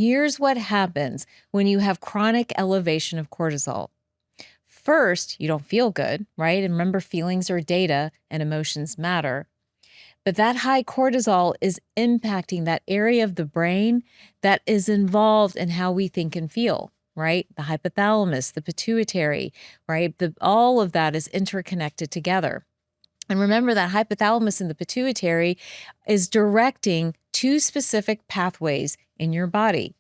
here's what happens when you have chronic elevation of cortisol. First, you don't feel good, right? And remember, feelings are data and emotions matter. But that high cortisol is impacting that area of the brain that is involved in how we think and feel, right? The hypothalamus, the pituitary, right? All of that is interconnected together. And remember that hypothalamus and the pituitary is directing two specific pathways in your body.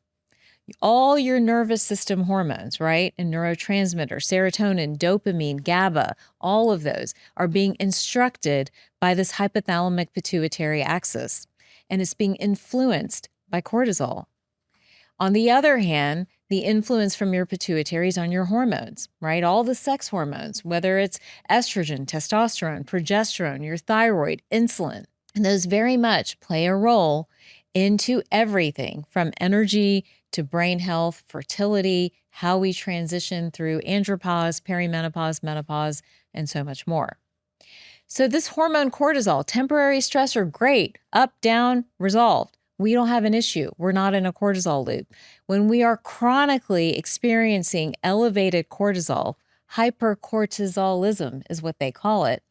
All your nervous system hormones, right? And neurotransmitters, serotonin, dopamine, GABA, all of those are being instructed by this hypothalamic pituitary axis, and it's being influenced by cortisol. On the other hand, the influence from your pituitary is on your hormones, right? All the sex hormones, whether it's estrogen, testosterone, progesterone, your thyroid, insulin, and those very much play a role into everything from energy to brain health, fertility, how we transition through andropause, perimenopause, menopause, and so much more. So this hormone cortisol, temporary stressor, great, up, down, resolved. We don't have an issue. We're not in a cortisol loop. When we are chronically experiencing elevated cortisol, hypercortisolism is what they call it,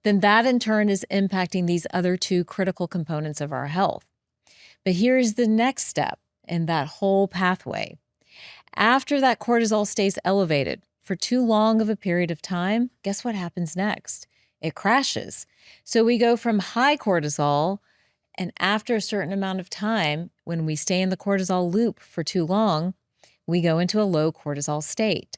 then that in turn is impacting these other two critical components of our health. But here's the next step in that whole pathway. After that cortisol stays elevated for too long of a period of time, guess what happens next? It crashes. So we go from high cortisol, and after a certain amount of time, when we stay in the cortisol loop for too long, we go into a low cortisol state.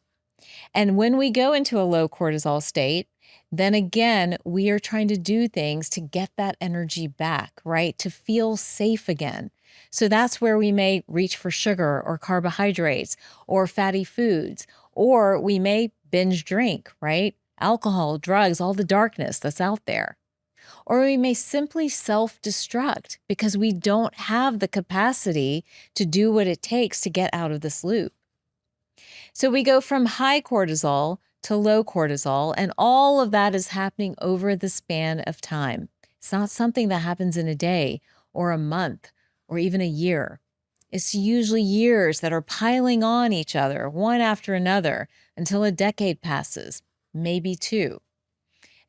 And when we go into a low cortisol state, then again, we are trying to do things to get that energy back, right? To feel safe again. So that's where we may reach for sugar or carbohydrates or fatty foods, or we may binge drink, right? Alcohol, drugs, all the darkness that's out there. Or we may simply self-destruct because we don't have the capacity to do what it takes to get out of this loop. So we go from high cortisol to low cortisol, and all of that is happening over the span of time. It's not something that happens in a day or a month or even a year. It's usually years that are piling on each other, one after another, until a decade passes, maybe two.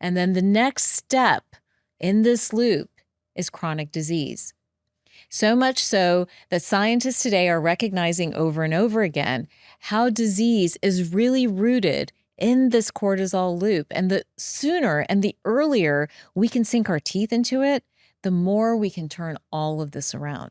And then the next step in this loop is chronic disease. So much so that scientists today are recognizing over and over again how disease is really rooted in this cortisol loop. And the sooner and the earlier we can sink our teeth into it, the more we can turn all of this around.